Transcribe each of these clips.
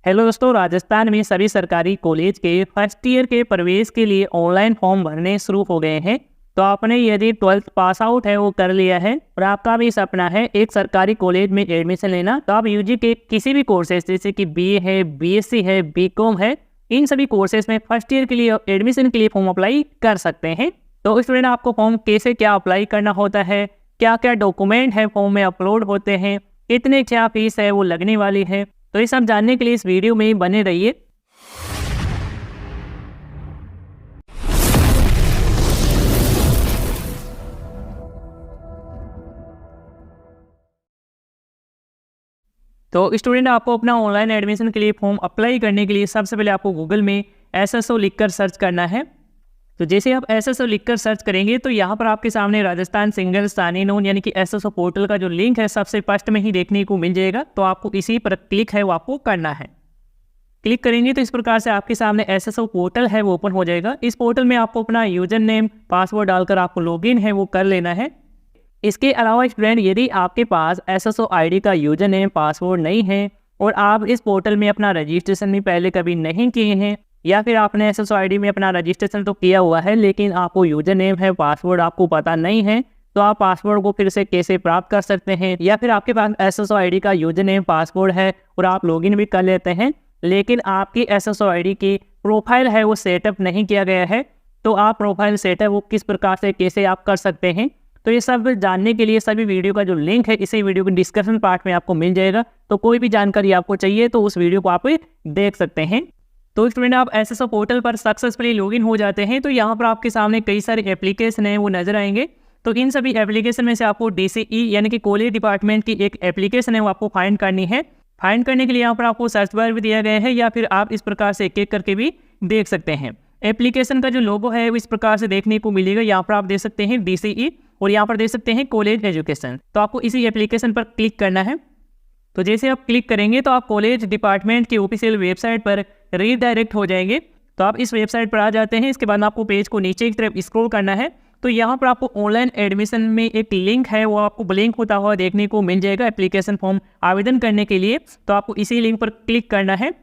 Hello दोस्तों, राजस्थान में सभी सरकारी कॉलेज के फर्स्ट ईयर के प्रवेश के लिए ऑनलाइन फॉर्म भरने शुरू हो गए हैं। तो आपने यदि 12th पास आउट है वो कर लिया है और आपका भी सपना है एक सरकारी कॉलेज में एडमिशन लेना, तो आप यूजी के किसी भी कोर्सेज जैसे कि बीए है, बीएससी है, बीकॉम है, इन सभी कोर्सेज में फर्स्ट ईयर के लिए एडमिशन के लिए फॉर्म अप्लाई कर सकते हैं। तो स्टूडेंट, आपको फॉर्म कैसे क्या अप्लाई करना होता है, क्या क्या डॉक्यूमेंट है फॉर्म में अपलोड होते हैं, कितने क्या फीस है वो लगने वाली है, तो ये सब जानने के लिए इस वीडियो में बने रहिए। तो स्टूडेंट, आपको अपना ऑनलाइन एडमिशन के लिए फॉर्म अप्लाई करने के लिए सबसे पहले आपको गूगल में एसएसओ लिखकर सर्च करना है। तो जैसे आप एसएसओ लिखकर सर्च करेंगे तो यहाँ पर आपके सामने राजस्थान सिंगल साइन इन यानी कि एसएसओ पोर्टल का जो लिंक है सबसे फर्स्ट में ही देखने को मिल जाएगा। तो आपको इसी पर क्लिक है वो आपको करना है। क्लिक करेंगे तो इस प्रकार से आपके सामने एसएसओ पोर्टल है वो ओपन हो जाएगा। इस पोर्टल में आपको अपना यूजर नेम पासवर्ड डालकर आपको लॉगिन है वो कर लेना है। इसके अलावा स्टूडेंट, यदि आपके पास एसएसओ आईडी का यूजर नेम पासवर्ड नहीं है और आप इस पोर्टल में अपना रजिस्ट्रेशन भी पहले कभी नहीं किए हैं, या फिर आपने एसएसओ आईडी में अपना रजिस्ट्रेशन तो किया हुआ है लेकिन आपको यूजर नेम है पासवर्ड आपको पता नहीं है, तो आप पासवर्ड को फिर से कैसे प्राप्त कर सकते हैं। या फिर आपके पास एसएसओ आईडी का यूजर नेम पासवर्ड है और आप लॉगिन भी कर लेते हैं लेकिन आपकी एसएसओ आईडी की प्रोफाइल है वो सेटअप नहीं किया गया है, तो आप प्रोफाइल सेटअप वो किस प्रकार से कैसे आप कर सकते हैं, तो ये सब जानने के लिए सभी वीडियो का जो लिंक है इसी वीडियो के डिस्क्रिप्शन पार्ट में आपको मिल जाएगा। तो कोई भी जानकारी आपको चाहिए तो उस वीडियो को आप देख सकते हैं। तो स्टूडेंट, आप एसएसओ पोर्टल पर सक्सेसफुली लॉगिन हो जाते हैं तो यहाँ पर आपके सामने कई सारे एप्लीकेशन हैं वो नजर आएंगे। तो इन सभी एप्लीकेशन में से आपको डीसीई यानी कि कॉलेज डिपार्टमेंट की एक एप्लीकेशन है वो आपको फाइंड करनी है। फाइंड करने के लिए यहाँ पर आपको सर्च बार भी दिया गया है या फिर आप इस प्रकार से एक एक करके भी देख सकते हैं। एप्लीकेशन का जो लोगो है वो इस प्रकार से देखने को मिलेगा। यहाँ पर आप देख सकते हैं डीसीई और यहाँ पर देख सकते हैं कॉलेज एजुकेशन। तो आपको इसी एप्लीकेशन पर क्लिक करना है। तो जैसे आप क्लिक करेंगे तो आप कॉलेज डिपार्टमेंट की ऑफिशियल वेबसाइट पर रीडायरेक्ट हो जाएंगे। तो आप इस वेबसाइट पर आ जाते हैं। इसके बाद आपको पेज को नीचे की तरफ स्क्रॉल करना है। तो यहाँ पर आपको ऑनलाइन एडमिशन में एक लिंक है वो आपको ब्लिंक होता हुआ देखने को मिल जाएगा एप्लीकेशन फॉर्म आवेदन करने के लिए। तो आपको इसी लिंक पर क्लिक करना है।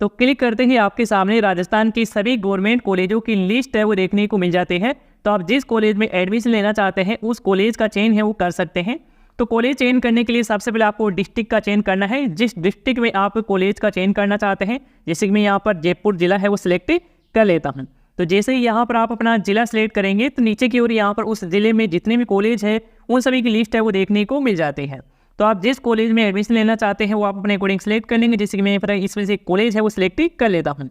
तो क्लिक करते ही आपके सामने राजस्थान की सभी गवर्नमेंट कॉलेजों की लिस्ट है वो देखने को मिल जाते हैं। तो आप जिस कॉलेज में एडमिशन लेना चाहते हैं उस कॉलेज का चयन है वो कर सकते हैं। तो कॉलेज चयन करने के लिए सबसे पहले आपको डिस्ट्रिक्ट का चयन करना है, जिस डिस्ट्रिक्ट में आप कॉलेज का चयन करना चाहते हैं। जैसे कि मैं यहाँ पर जयपुर जिला है वो सिलेक्ट कर लेता हूँ। तो जैसे ही यहाँ पर आप अपना जिला सिलेक्ट करेंगे तो नीचे की ओर यहाँ पर उस जिले में जितने भी कॉलेज है उन सभी की लिस्ट है वो देखने को मिल जाती है। तो आप जिस कॉलेज में एडमिशन लेना चाहते हैं वो आप अपने अकॉर्डिंग सेलेक्ट कर लेंगे। जैसे कि मैं इसमें से कॉलेज है वो सिलेक्ट कर लेता हूँ।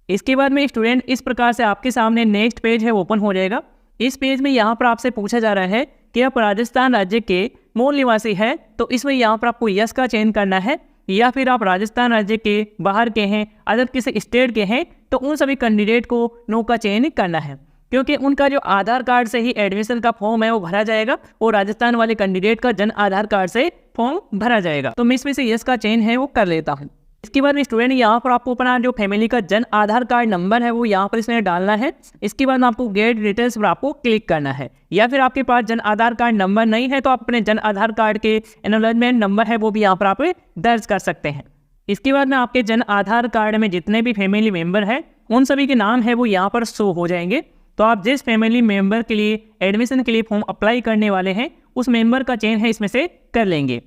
इसके बाद में स्टूडेंट, इस प्रकार से आपके सामने नेक्स्ट पेज है ओपन हो जाएगा। इस पेज में यहाँ पर आपसे पूछा जा रहा है कि आप राजस्थान राज्य के मूल निवासी है, तो इसमें यहाँ पर आपको यस का चयन करना है, या फिर आप राजस्थान राज्य के बाहर के हैं, अदर किसी स्टेट के हैं, तो उन सभी कैंडिडेट को नो का चयन करना है, क्योंकि उनका जो आधार कार्ड से ही एडमिशन का फॉर्म है वो भरा जाएगा और राजस्थान वाले कैंडिडेट का जन आधार कार्ड से फॉर्म भरा जाएगा। तो मैं इसमें से यस का चयन है वो कर लेता हूँ। इसके बाद में स्टूडेंट, यहाँ पर आपको अपना जो फैमिली का जन आधार कार्ड नंबर है वो यहाँ पर इसमें डालना है। इसके बाद आपको गेट डिटेल्स पर आपको क्लिक करना है, या फिर आपके पास जन आधार कार्ड नंबर नहीं है तो आप अपने जन आधार कार्ड के एनरोलमेंट नंबर है वो भी यहाँ पर आप दर्ज कर सकते हैं। इसके बाद में आपके जन आधार कार्ड में जितने भी फैमिली मेम्बर हैं उन सभी के नाम है वो यहाँ पर शो हो जाएंगे। तो आप जिस फैमिली मेम्बर के लिए एडमिशन के लिए फॉर्म अप्लाई करने वाले हैं उस मेम्बर का चयन है इसमें से कर लेंगे।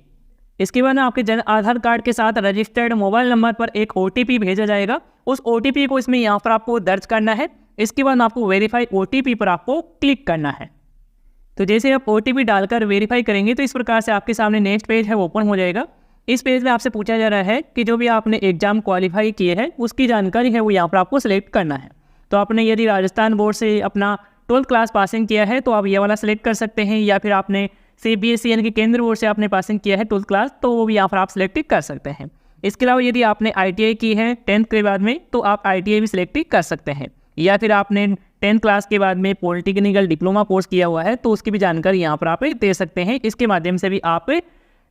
इसके बाद आपके जन आधार कार्ड के साथ रजिस्टर्ड मोबाइल नंबर पर एक ओटीपी भेजा जाएगा। उस ओटीपी को इसमें यहाँ पर आपको दर्ज करना है। इसके बाद आपको वेरीफाई ओटीपी पर आपको क्लिक करना है। तो जैसे आप ओटीपी डालकर वेरीफाई करेंगे तो इस प्रकार से आपके सामने नेक्स्ट पेज है ओपन हो जाएगा। इस पेज में आपसे पूछा जा रहा है कि जो भी आपने एग्जाम क्वालिफाई किए हैं उसकी जानकारी है वो यहाँ पर आपको सिलेक्ट करना है। तो आपने यदि राजस्थान बोर्ड से अपना 12th क्लास पासिंग किया है तो आप ये वाला सिलेक्ट कर सकते हैं, या फिर आपने सीबीएसई यानी कि केंद्र बोर्ड से आपने पासिंग किया है 12th क्लास तो वो भी यहाँ पर आप सिलेक्ट कर सकते हैं। इसके अलावा यदि आपने आईटीआई की है 10th के बाद में तो आप आईटीआई भी सिलेक्ट कर सकते हैं, या फिर आपने 10th क्लास के बाद में पॉलिटेक्निकल डिप्लोमा कोर्स किया हुआ है तो उसकी भी जानकारी यहाँ पर आप दे सकते हैं। इसके माध्यम से भी आप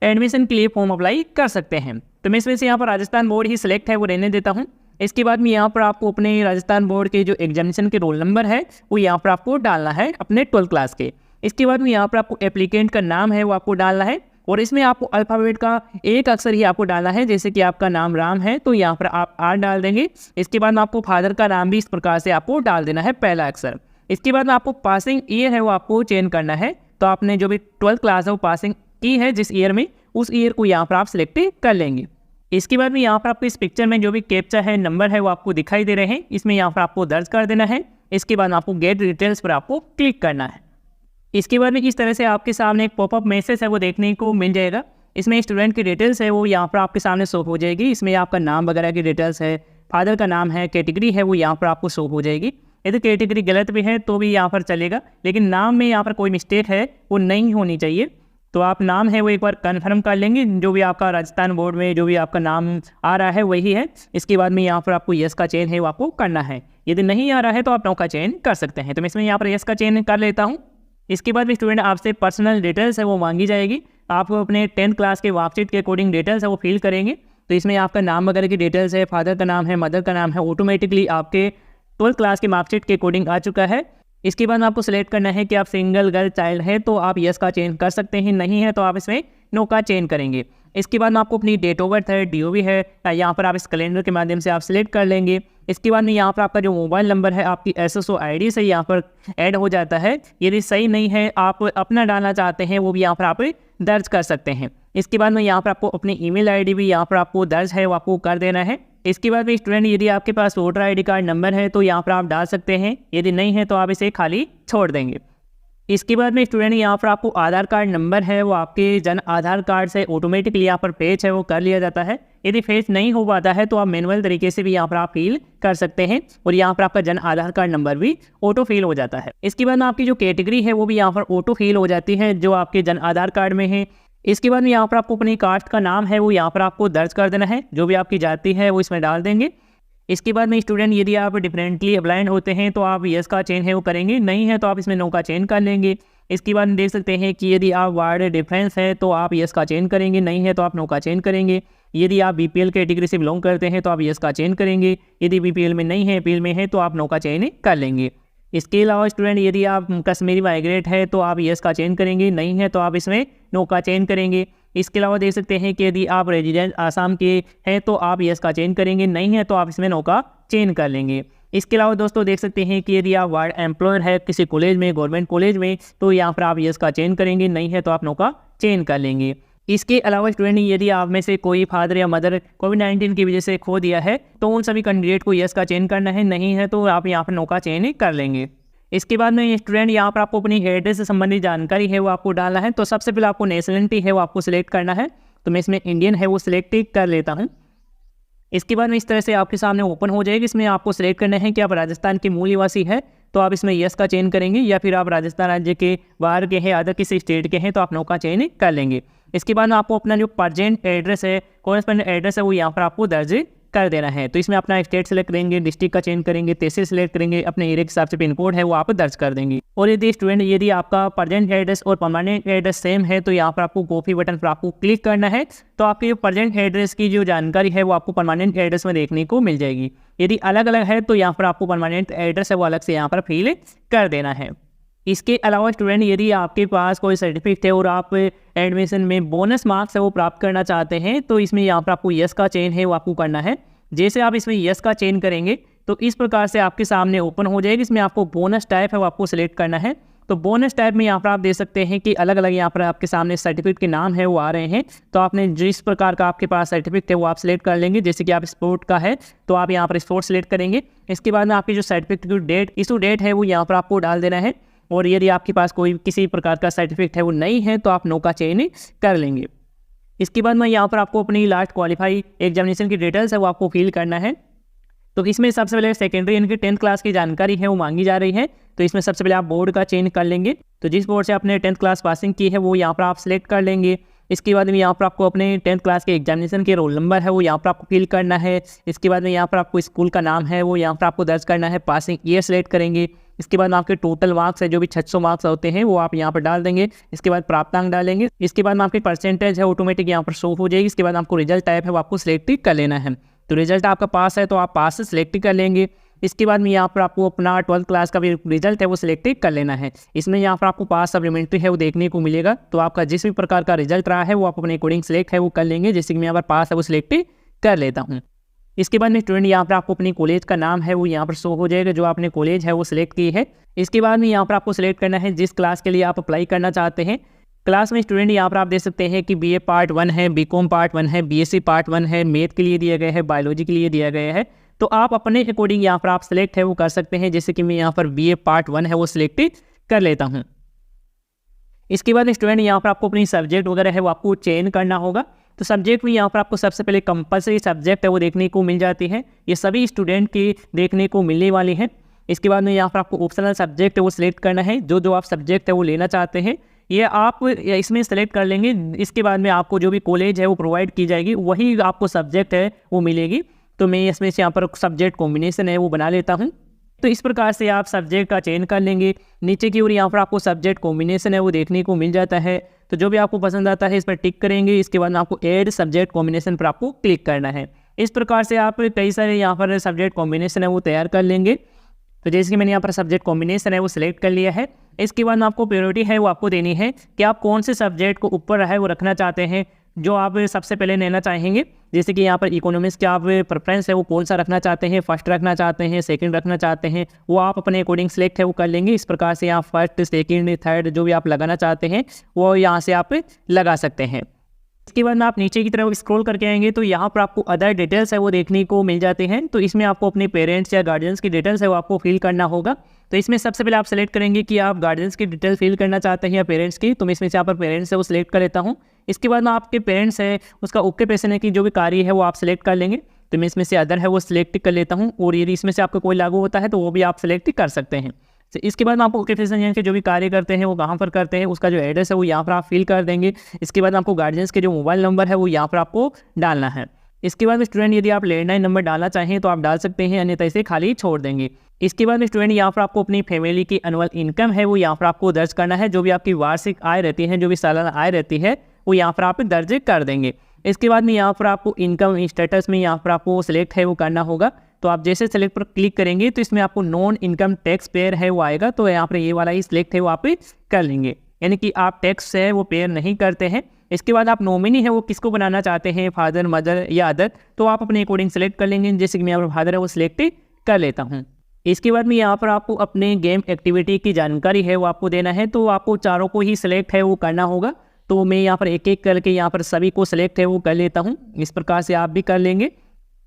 एडमिशन के लिए फॉर्म अप्लाई कर सकते हैं। तो मैं इसमें से यहाँ पर राजस्थान बोर्ड ही सिलेक्ट है वो रहने देता हूँ। इसके बाद में यहाँ पर आपको अपने राजस्थान बोर्ड के जो एग्जामिनेशन के रोल नंबर है वो यहाँ पर आपको डालना है अपने 12th क्लास के। इसके बाद में यहाँ पर आपको एप्लीकेंट का नाम है वो आपको डालना है और इसमें आपको अल्फ़ाबेट का एक अक्षर ही आपको डालना है। जैसे कि आपका नाम राम है तो यहाँ पर आप आर डाल देंगे। इसके बाद में आपको फादर का नाम भी इस प्रकार से आपको डाल देना है, पहला अक्षर। इसके बाद में आपको पासिंग ईयर है वो आपको चेंज करना है। तो आपने जो भी 12th क्लास है वो पासिंग की है जिस ईयर में, उस ईयर को यहाँ पर आप सिलेक्ट कर लेंगे। इसके बाद में यहाँ पर आपको इस पिक्चर में जो भी कैप्चा है, नंबर है वो आपको दिखाई दे रहे हैं, इसमें यहाँ पर आपको दर्ज कर देना है। इसके बाद आपको गेट डिटेल्स पर आपको क्लिक करना है। इसके बाद में इस तरह से आपके सामने एक पॉपअप मैसेज है वो देखने को मिल जाएगा। इसमें स्टूडेंट की डिटेल्स है वो यहाँ पर आपके सामने शो हो जाएगी। इसमें आपका नाम वगैरह की डिटेल्स है, फादर का नाम है, कैटेगरी है वो यहाँ पर आपको शो हो जाएगी। यदि कैटेगरी गलत भी है तो भी यहाँ पर चलेगा, लेकिन नाम में यहाँ पर कोई मिस्टेक है वो नहीं होनी चाहिए। तो आप नाम है वो एक बार कन्फर्म कर लेंगे, जो भी आपका राजस्थान बोर्ड में जो भी आपका नाम आ रहा है वही है। इसके बाद में यहाँ पर आपको यस का चयन है वो आपको करना है। यदि नहीं आ रहा है तो आप नो का चयन कर सकते हैं। तो मैं इसमें यहाँ पर यस का चयन कर लेता हूँ। इसके बाद भी स्टूडेंट आपसे पर्सनल डिटेल्स है वो मांगी जाएगी। आपको अपने 10th क्लास के मार्कशीट के अकॉर्डिंग डिटेल्स है वो फिल करेंगे। तो इसमें आपका नाम वगैरह की डिटेल्स है, फादर का नाम है, मदर का नाम है, ऑटोमेटिकली आपके 12th क्लास के मार्कशीट के अकॉर्डिंग आ चुका है। इसके बाद आपको सेलेक्ट करना है कि आप सिंगल गर्ल चाइल्ड है तो आप यस का चेंज कर सकते हैं, नहीं है तो आप इसमें नो का चेंज करेंगे। इसके बाद में आपको अपनी डेट ऑफ बर्थ है, DOB है, यहाँ पर आप इस कैलेंडर के माध्यम से आप सिलेक्ट कर लेंगे। इसके बाद में यहाँ पर आपका जो मोबाइल नंबर है आपकी SSO ID से यहाँ पर ऐड हो जाता है। यदि सही नहीं है, आप अपना डालना चाहते हैं, वो भी यहाँ पर आप दर्ज कर सकते हैं। इसके बाद में यहाँ पर आपको अपनी ईमेल ID भी यहाँ पर आपको दर्ज है वो आपको कर देना है। इसके बाद भी स्टूडेंट यदि आपके पास वोटर ID कार्ड नंबर है तो यहाँ पर आप डाल सकते हैं, यदि नहीं है तो आप इसे खाली छोड़ देंगे। इसके बाद में स्टूडेंट यहाँ पर आपको आधार कार्ड नंबर है वो आपके जन आधार कार्ड से ऑटोमेटिकली यहाँ पर फेच है वो कर लिया जाता है। यदि फेच नहीं हो पाता है तो आप मैनुअल तरीके से भी यहाँ पर आप फिल कर सकते हैं और यहाँ पर आपका जन आधार कार्ड नंबर भी ऑटो फिल हो जाता है। इसके बाद में आपकी जो कैटेगरी है वो भी यहाँ पर ऑटो फिल हो जाती है जो आपके जन आधार कार्ड में है। इसके बाद में यहाँ पर आपको अपनी कास्ट का नाम है वो यहाँ पर आपको दर्ज कर देना है, जो भी आपकी जाति है वो इसमें डाल देंगे। इसके बाद में स्टूडेंट यदि आप डिफरेंटली ब्लाइंड होते हैं तो आप यस का चेंज है वो करेंगे, नहीं है तो आप इसमें नो का चेंज कर लेंगे। इसके बाद देख सकते हैं कि यदि आप वार्ड डिफरेंस है तो आप यस का चेंज करेंगे, नहीं है तो आप नो का चेंज करेंगे। यदि आप BPL कैटेगरी से बिलोंग करते हैं तो आप यस का चेंज करेंगे, यदि BPL में नहीं है, APL में है तो आप नो का चेंज कर लेंगे। इसके अलावा स्टूडेंट यदि आप कश्मीरी माइग्रेट है तो आप यस का चेंज करेंगे, नहीं है तो आप इसमें नो का चेंज करेंगे। इसके अलावा देख सकते हैं कि यदि आप रेजिडेंट आसाम के हैं तो आप यस का चेंज करेंगे, नहीं है तो आप इसमें नो का चेंज कर लेंगे। इसके अलावा दोस्तों देख सकते हैं कि यदि आप वार्ड एम्प्लॉयर है किसी कॉलेज में, गवर्नमेंट कॉलेज में, तो यहाँ पर आप यस का चेंज करेंगे, नहीं है तो आप नो का चेंज कर लेंगे। इसके अलावा स्टूडेंट यदि आप में से कोई फादर या मदर कोविड-19 की वजह से खो दिया है तो उन सभी कैंडिडेट को यस का चेंज करना है, नहीं है तो आप यहाँ पर नो का चेंज कर लेंगे। इसके बाद में स्टूडेंट यहाँ पर आपको अपनी एड्रेस से संबंधित जानकारी है वो आपको डालना है। तो सबसे पहले आपको नेशनलिटी है वो आपको सिलेक्ट करना है। तो मैं इसमें इंडियन है वो सिलेक्ट कर लेता हूँ। इसके बाद में इस तरह से आपके सामने ओपन हो जाएगी। इसमें आपको सिलेक्ट करना है कि आप राजस्थान के मूल निवासी है तो आप इसमें यस का चेंज करेंगे, या फिर आप राजस्थान राज्य के बाहर के हैं, अदर किसी स्टेट के हैं तो आप नो का चेंज कर लेंगे। इसके बाद में आपको अपना जो प्रेजेंट एड्रेस है, कॉरेस्पोंडेंट एड्रेस है वो यहाँ पर आपको दर्ज कर देना है। तो इसमें अपना स्टेट सेलेक्ट करेंगे, डिस्ट्रिक्ट का चेंज करेंगे, तहसील सेलेक्ट करेंगे, अपने एरिया के हिसाब से पिन कोड है वो आप दर्ज कर देंगे। और यदि स्टूडेंट यदि आपका प्रेजेंट एड्रेस और परमानेंट एड्रेस सेम है तो यहाँ पर आपको कॉपी बटन पर आपको क्लिक करना है। तो आपके प्रेजेंट एड्रेस की जो जानकारी है वो आपको परमानेंट एड्रेस में देखने को मिल जाएगी। यदि अलग अलग है तो यहाँ पर आपको परमानेंट एड्रेस है वो अलग से यहाँ पर फिल कर देना है। इसके अलावा स्टूडेंट यदि आपके पास कोई सर्टिफिकेट है और आप एडमिशन में बोनस मार्क्स है वो प्राप्त करना चाहते हैं तो इसमें यहाँ पर आपको यस का चेंज है वो आपको करना है। जैसे आप इसमें यस का चेंज करेंगे तो इस प्रकार से आपके सामने ओपन हो जाएगी। इसमें आपको बोनस टाइप है वो आपको सिलेक्ट करना है। तो बोनस टाइप में यहाँ पर आप देख सकते हैं कि अलग अलग यहाँ पर आपके सामने सर्टिफिकेट के नाम है वो आ रहे हैं। तो आपने जिस प्रकार का आपके पास सर्टिफिकेट है वो आप सिलेक्ट कर लेंगे। जैसे कि आप स्पोर्ट का है तो आप यहाँ पर स्पोर्ट सिलेक्ट करेंगे। इसके बाद में आपकी जो सर्टिफिकेट की डेट इशू डेट है वो यहाँ पर आपको डाल देना है। और यदि आपके पास कोई किसी प्रकार का सर्टिफिकेट है वो नहीं है तो आप नो का चेंज कर लेंगे। इसके बाद में यहाँ पर आपको अपनी लास्ट क्वालिफाई एग्जामिनेशन की डिटेल्स है वो आपको फिल करना है। तो इसमें सबसे पहले सेकेंडरी यानी कि 10th क्लास की जानकारी है वो मांगी जा रही है। तो इसमें सबसे पहले आप बोर्ड का चेंज कर लेंगे। तो जिस बोर्ड से आपने 10th क्लास पासिंग की है वो यहाँ पर आप सिलेक्ट कर लेंगे। इसके बाद में यहाँ पर आपको अपने 10th क्लास के एग्जामिनेशन के रोल नंबर है वो यहाँ पर आपको फिल करना है। इसके बाद में यहाँ पर आपको स्कूल का नाम है वो यहाँ पर आपको दर्ज करना है। पासिंग ईयर सेलेक्ट करेंगे। इसके बाद में आपके टोटल मार्क्स है जो भी 600 मार्क्स होते हैं वो आप यहाँ पर डाल देंगे। इसके बाद प्राप्तांक डालेंगे। इसके बाद में आपकी परसेंटेज है ऑटोमेटिक यहाँ पर शो हो जाएगी। इसके बाद आपको रिजल्ट टाइप है वो आपको सिलेक्ट कर लेना है। तो रिजल्ट आपका पास है तो आप पास से सिलेक्ट कर लेंगे। इसके बाद में यहाँ पर आपको अपना 12th क्लास का भी रिजल्ट है वो सिलेक्ट कर लेना है। इसमें यहाँ पर आपको पास सप्लीमेंट्री है वो देखने को मिलेगा। तो आपका जिस भी प्रकार का रिजल्ट रहा है वो आप अपने अकॉर्डिंग सेलेक्ट है वो कर लेंगे। जैसे कि मैं यहाँ पर पास है वो सिलेक्ट कर लेता हूँ। इसके बाद में स्टूडेंट यहाँ पर आपको अपनी कॉलेज का नाम है वो यहाँ पर शो हो जाएगा, जो आपने कॉलेज है वो सिलेक्ट की है। इसके बाद में यहाँ पर आपको सिलेक्ट करना है जिस क्लास के लिए आप अप्लाई करना चाहते हैं। क्लास में स्टूडेंट यहाँ पर आप देख सकते हैं कि BA पार्ट 1 है, BCom पार्ट 1 है, BSc पार्ट 1 है, मैथ के लिए दिया गया है, बायोलॉजी के लिए दिया गया है। तो आप अपने अकॉर्डिंग यहाँ पर आप सिलेक्ट है वो कर सकते हैं। जैसे कि मैं यहाँ पर BA पार्ट 1 है वो सिलेक्ट कर लेता हूँ। इसके बाद स्टूडेंट यहाँ पर आपको अपनी सब्जेक्ट वगैरह है वो आपको चेंज करना होगा। तो सब्जेक्ट में यहाँ पर आपको सबसे पहले कंपलसरी सब्जेक्ट है वो देखने को मिल जाती है, ये सभी स्टूडेंट की देखने को मिलने वाली है। इसके बाद में यहाँ पर आपको ऑप्शनल सब्जेक्ट है वो सिलेक्ट करना है, जो आप सब्जेक्ट है वो लेना चाहते हैं ये आप इसमें सेलेक्ट कर लेंगे। इसके बाद में आपको जो भी कॉलेज है वो प्रोवाइड की जाएगी वही आपको सब्जेक्ट है वो मिलेगी। तो मैं इसमें से यहाँ पर सब्जेक्ट कॉम्बिनेशन है वो बना लेता हूँ। तो इस प्रकार से आप सब्जेक्ट का चयन कर लेंगे। नीचे की ओर यहाँ पर आपको सब्जेक्ट कॉम्बिनेशन है वो देखने को मिल जाता है। तो जो भी आपको पसंद आता है इस पर टिक करेंगे। इसके बाद आपको ऐड सब्जेक्ट कॉम्बिनेशन पर आपको क्लिक करना है। इस प्रकार से आप कई सारे यहाँ पर सब्जेक्ट कॉम्बिनेशन है वो तैयार कर लेंगे। तो जैसे कि मैंने यहाँ पर सब्जेक्ट कॉम्बिनेशन है वो सिलेक्ट कर लिया है। इसके बाद आपको प्रायोरिटी है वो आपको देनी है कि आप कौन से सब्जेक्ट को ऊपर है वो रखना चाहते हैं, जो आप सबसे पहले लेना चाहेंगे। जैसे कि यहाँ पर इकोनॉमिक्स का आप प्रेफरेंस है वो कौन सा रखना चाहते हैं, फर्स्ट रखना चाहते हैं, सेकंड रखना चाहते हैं, वो आप अपने अकॉर्डिंग सेलेक्ट है वो कर लेंगे। इस प्रकार से आप फर्स्ट सेकंड थर्ड जो भी आप लगाना चाहते हैं वो यहाँ से आप लगा सकते हैं। इसके बाद में आप नीचे की तरफ स्क्रॉल करके आएंगे तो यहाँ पर आपको अदर डिटेल्स है वो देखने को मिल जाते हैं। तो इसमें आपको अपने पेरेंट्स या गार्जियंस की डिटेल्स है वो आपको फिल करना होगा। तो इसमें सबसे पहले आप सेलेक्ट करेंगे कि आप गार्जियंस की डिटेल फिल करना चाहते हैं या पेरेंट्स की। तो मैं इसमें से यहाँ पर पेरेंट्स है वो सिलेक्ट कर लेता हूँ। इसके बाद में आपके पेरेंट्स है उसका ऑक्यूपेशन है कि जो भी कार्य है वो आप सिलेक्ट कर लेंगे। तो मैं इसमें से अदर है वो सिलेक्ट कर लेता हूँ, और यदि इसमें से आपको कोई लागू होता है तो वो भी आप सिलेक्ट कर सकते हैं। तो इसके बाद आपको ऑक्यूपेशन यानी कि जो भी कार्य करते हैं वो कहाँ पर करते हैं उसका जो एड्रेस है वो यहाँ पर आप फिल कर देंगे। इसके बाद आपको गार्जियंस के जो मोबाइल नंबर है वो यहाँ पर आपको डालना है। इसके बाद स्टूडेंट यदि आप लैंडलाइन नंबर डालना चाहें तो आप डाल सकते हैं, अन्यथा इसे खाली छोड़ देंगे। इसके बाद स्टूडेंट यहाँ पर आपको अपनी फैमिली की एनुअल इनकम है वो यहाँ पर आपको दर्ज करना है। जो भी आपकी वार्षिक आय रहती है, जो भी सालाना आय रहती है वो यहाँ पर आप दर्ज कर देंगे। इसके बाद में यहाँ पर आपको इनकम स्टेटस में यहाँ पर आपको सिलेक्ट है वो करना होगा। तो आप जैसे सेलेक्ट पर क्लिक करेंगे तो इसमें आपको नॉन इनकम टैक्स पेयर है वो आएगा। तो यहाँ पर ये वाला ही सिलेक्ट है वो आप कर लेंगे, यानी कि आप टैक्स है वो पेयर नहीं करते हैं। इसके बाद आप नॉमिनी है वो किसको बनाना चाहते हैं, फादर मदर या अदर, तो आप अपने अकॉर्डिंग सेलेक्ट कर लेंगे। जैसे कि मैं यहाँ पर फादर है वो सिलेक्ट कर लेता हूँ। इसके बाद में यहाँ पर आपको अपने गेम एक्टिविटी की जानकारी है वो आपको देना है। तो आपको चारों को ही सिलेक्ट है वो करना होगा। तो मैं यहाँ पर एक एक करके यहाँ पर सभी को सिलेक्ट है वो कर लेता हूँ। इस प्रकार से आप भी कर लेंगे।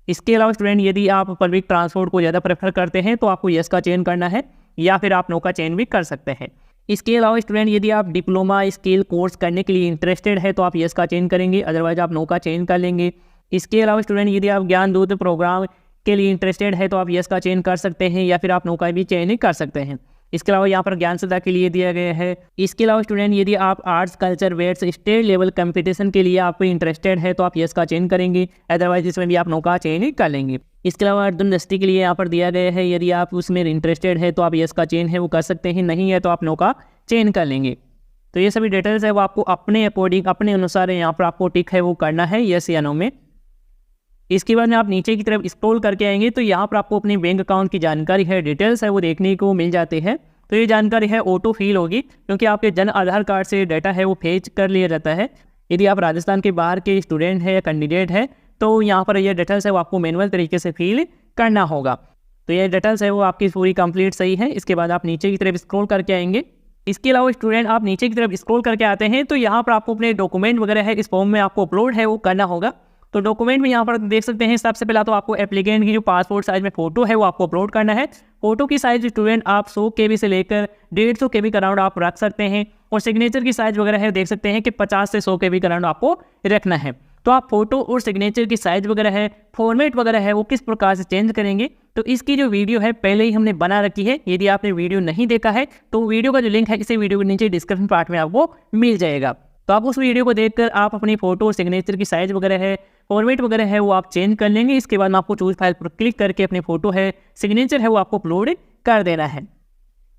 इसके अलावा स्टूडेंट यदि आप पब्लिक ट्रांसपोर्ट को ज़्यादा प्रेफर करते हैं तो आपको यस का चयन करना है, या फिर आप नो का चयन भी कर सकते हैं। इसके अलावा स्टूडेंट यदि आप डिप्लोमा स्किल कोर्स करने के लिए इंटरेस्टेड है तो आप यस का चयन करेंगे, अदरवाइज आप नो का चयन कर लेंगे। इसके अलावा स्टूडेंट यदि आप ज्ञान दूत प्रोग्राम के लिए इंटरेस्टेड है तो आप यस का चयन कर सकते हैं, या फिर आप नो का भी चयन कर सकते हैं। इसके अलावा यहाँ पर ज्ञान सदा के लिए दिया गया है। इसके अलावा स्टूडेंट यदि आप आर्ट्स कल्चर वेट्स स्टेट लेवल कंपटीशन के लिए आप इंटरेस्टेड है तो आप यस का चयन करेंगे, अदरवाइज इसमें भी आप नो का चयन कर लेंगे। इसके अलावा अर्जुन दस्ती के लिए यहाँ पर दिया गया है, यदि आप उसमें इंटरेस्टेड है तो आप यस का चयन है वो कर सकते हैं, नहीं है तो आप नो का चयन कर लेंगे। तो ये सभी डिटेल्स है वो आपको अपने अकॉर्डिंग अपने अनुसार यहाँ पर आपको टिक है वो करना है, यस या नो में। इसके बाद में आप नीचे की तरफ स्क्रॉल करके आएंगे तो यहाँ पर आपको अपने बैंक अकाउंट की जानकारी है, डिटेल्स है वो देखने को मिल जाते हैं। तो ये जानकारी है ऑटो फिल होगी, क्योंकि आपके जन आधार कार्ड से डाटा है वो फेच कर लिया जाता है। यदि आप राजस्थान के बाहर के स्टूडेंट है या कैंडिडेट है तो यहाँ पर ये डिटेल्स है वो आपको मैनुअल तरीके से फिल करना होगा। तो ये डिटेल्स है वो आपकी पूरी कंप्लीट सही है। इसके बाद आप नीचे की तरफ स्क्रॉल करके आएंगे। इसके अलावा स्टूडेंट आप नीचे की तरफ स्क्रॉल करके आते हैं तो यहाँ पर आपको अपने डॉक्यूमेंट वगैरह है इस फॉर्म में आपको अपलोड है वो करना होगा। तो डॉक्यूमेंट में यहाँ पर देख सकते हैं सबसे पहला तो आपको एप्लीकेंट की जो पासपोर्ट साइज में फोटो है वो आपको अपलोड करना है। फोटो की साइज स्टूडेंट आप 100 KB से लेकर 150 KB का राउंड आप रख सकते हैं, और सिग्नेचर की साइज वगैरह है देख सकते हैं कि 50 से 100 KB का राउंड आपको रखना है। तो आप फोटो और सिग्नेचर की साइज वगैरह है, फॉर्मेट वगैरह है वो किस प्रकार से चेंज करेंगे तो इसकी जो वीडियो है पहले ही हमने बना रखी है। यदि आपने वीडियो नहीं देखा है तो वीडियो का जो लिंक है इसी वीडियो के नीचे डिस्क्रिप्शन पार्ट में आपको मिल जाएगा। तो आप उस वीडियो को देखकर आप अपनी फोटो सिग्नेचर की साइज वगैरह है, फॉर्मेट वगैरह है वो आप चेंज कर लेंगे। इसके बाद आपको चूज फाइल पर क्लिक करके अपने फोटो है सिग्नेचर है वो आपको अपलोड कर देना है।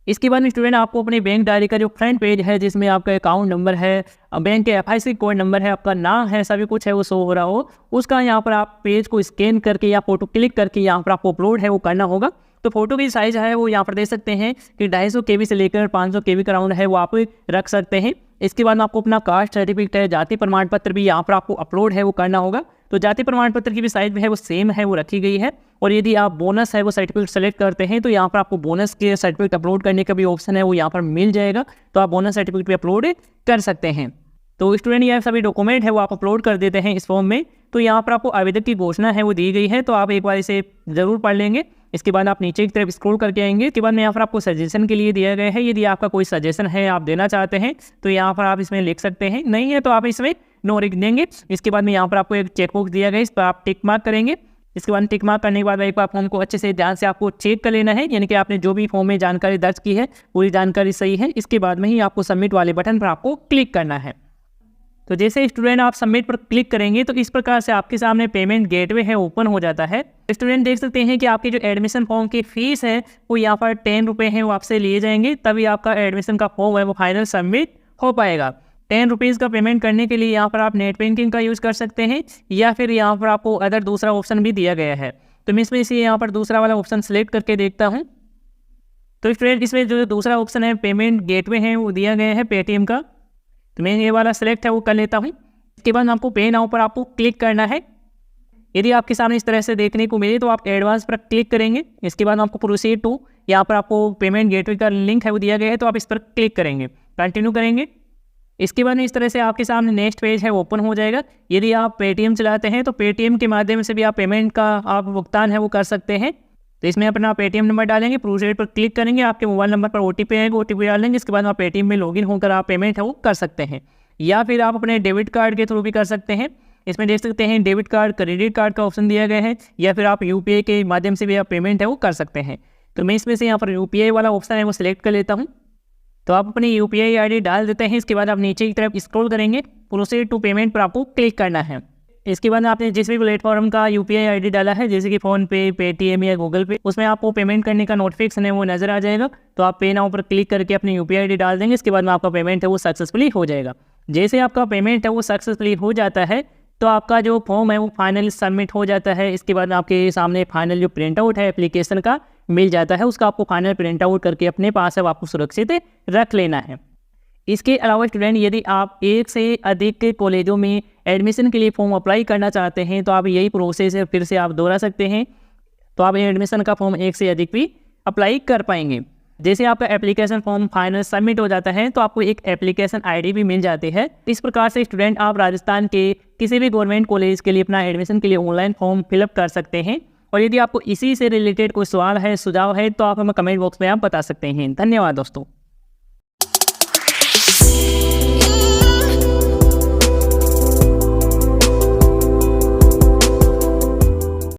इसके बाद में स्टूडेंट आपको अपने बैंक डायरी का जो फ्रंट पेज है, जिसमें आपका अकाउंट नंबर है, बैंक के FIC कोड नंबर है, आपका नाम है, सभी कुछ है वो शो हो रहा हो, उसका यहाँ पर आप पेज को स्कैन करके या फोटो क्लिक करके यहाँ पर आपको अपलोड है वो करना होगा। तो फोटो की साइज़ है वो यहाँ पर दे सकते हैं कि 250 KB से लेकर 500 KB का राउंड है वो आप रख सकते हैं। इसके बाद आपको अपना कास्ट सर्टिफिकेट है, जाति प्रमाण पत्र भी यहाँ पर आपको अपलोड है वो करना होगा। तो जाति प्रमाण पत्र की भी साइज़ है वो सेम है वो रखी गई है। और यदि आप बोनस है वो सर्टिफिकेट सेलेक्ट करते हैं तो यहाँ पर आपको बोनस के सर्टिफिकेट अपलोड करने का भी ऑप्शन है वो यहाँ पर मिल जाएगा। तो आप बोनस सर्टिफिकेट भी अपलोड कर सकते हैं। तो स्टूडेंट ये सभी डॉक्यूमेंट है वो आप अपलोड कर देते हैं इस फॉर्म में। तो यहाँ पर आपको आवेदक की घोषणा है वो दी गई है, तो आप एक बार इसे ज़रूर पढ़ लेंगे। इसके बाद आप नीचे की तरफ स्क्रॉल करके आएंगे। इसके बाद में यहाँ पर आपको सजेशन के लिए दिया गया है, यदि आपका कोई सजेशन है आप देना चाहते हैं तो यहाँ पर आप इसमें लिख सकते हैं, नहीं है तो आप इसमें नो लिख देंगे। इसके बाद में यहाँ पर आपको एक चेकबॉक्स दिया गया है, इस पर आप टिक मार्क करेंगे। इसके बाद टिक मार्क करने के बाद एक बार फॉर्म को अच्छे से ध्यान से आपको चेक कर लेना है, यानी कि आपने जो भी फॉर्म में जानकारी दर्ज की है पूरी जानकारी सही है। इसके बाद में ही आपको सबमिट वाले बटन पर आपको क्लिक करना है। तो जैसे स्टूडेंट आप सबमिट पर क्लिक करेंगे तो इस प्रकार से आपके सामने पेमेंट गेटवे है ओपन हो जाता है। स्टूडेंट देख सकते हैं कि आपकी जो एडमिशन फॉर्म की फीस है वो यहाँ पर 10 रुपये है वो आपसे लिए जाएंगे, तभी आपका एडमिशन का फॉर्म है वो फाइनल सबमिट हो पाएगा। 10 रुपीज़ का पेमेंट करने के लिए यहाँ पर आप नेट बैंकिंग का यूज़ कर सकते हैं, या फिर यहाँ पर आपको अदर दूसरा ऑप्शन भी दिया गया है। तो मैं इसमें से यहाँ पर दूसरा वाला ऑप्शन सेलेक्ट करके देखता हूँ। तो स्टूडेंट इसमें जो दूसरा ऑप्शन है पेमेंट गेटवे है वो दिया गया है पेटीएम का, तो मैं ये वाला सेलेक्ट है वो कर लेता हूँ। इसके बाद आपको पे नाउ पर आपको क्लिक करना है। यदि आपके सामने इस तरह से देखने को मिले तो आप एडवांस पर क्लिक करेंगे। इसके बाद आपको प्रोसीड टू, यहाँ पर आपको पेमेंट गेटवे का लिंक है वो दिया गया है, तो आप इस पर क्लिक करेंगे, कंटिन्यू करेंगे। इसके बाद इस तरह से आपके सामने नेक्स्ट पेज है ओपन हो जाएगा। यदि आप पेटीएम चलाते हैं तो पेटीएम के माध्यम से भी आप पेमेंट का आप भुगतान है वो कर सकते हैं। तो इसमें अपना पेटीएम नंबर डालेंगे, प्रोसीड पर क्लिक करेंगे, आपके मोबाइल नंबर पर OTP आएगा, OTP डालेंगे। इसके बाद आप पेटीएम में लॉगिन होकर आप पेमेंट है वो कर सकते हैं, या फिर आप अपने डेबिट कार्ड के थ्रू भी कर सकते हैं। इसमें देख सकते हैं डेबिट कार्ड, क्रेडिट कार्ड का ऑप्शन दिया गया है, या फिर आप UPI के माध्यम से भी आप पेमेंट है वो कर सकते हैं। तो मैं इसमें से यहाँ पर UPI वाला ऑप्शन है वो सिलेक्ट कर लेता हूँ। तो आप अपनी UPI ID डाल देते हैं। इसके बाद आप नीचे की तरफ स्क्रॉल करेंगे, प्रोसीड टू पेमेंट पर आपको क्लिक करना है। इसके बाद आपने जिस भी प्लेटफॉर्म का UPI ID डाला है, जैसे कि फ़ोनपे, पेटीएम या गूगल पे, उसमें आपको पेमेंट करने का नोटिफिकेशन है वो नज़र आ जाएगा। तो आप पे नाउ पर क्लिक करके अपनी UPI ID डाल देंगे। इसके बाद में आपका पेमेंट है वो सक्सेसफुली हो जाएगा। जैसे आपका पेमेंट है वो सक्सेसफुली हो जाता है तो आपका जो फॉर्म है वो फाइनल सबमिट हो जाता है। इसके बाद आपके सामने फाइनल जो प्रिंट आउट है एप्लीकेशन का मिल जाता है, उसका आपको फाइनल प्रिंट आउट करके अपने पास है आपको सुरक्षित रख लेना है। इसके अलावा स्टूडेंट यदि आप एक से अधिक कॉलेजों में एडमिशन के लिए फॉर्म अप्लाई करना चाहते हैं तो आप यही प्रोसेस है फिर से आप दोहरा सकते हैं। तो आप एडमिशन का फॉर्म एक से अधिक भी अप्लाई कर पाएंगे। जैसे आपका एप्लीकेशन फॉर्म फाइनल सबमिट हो जाता है तो आपको एक एप्लीकेशन ID भी मिल जाती है। इस प्रकार से स्टूडेंट आप राजस्थान के किसी भी गवर्नमेंट कॉलेज के लिए अपना एडमिशन के लिए ऑनलाइन फॉर्म फिलअप कर सकते हैं। और यदि आपको इसी से रिलेटेड कोई सवाल है, सुझाव है, तो आप हमें कमेंट बॉक्स में आप बता सकते हैं। धन्यवाद दोस्तों।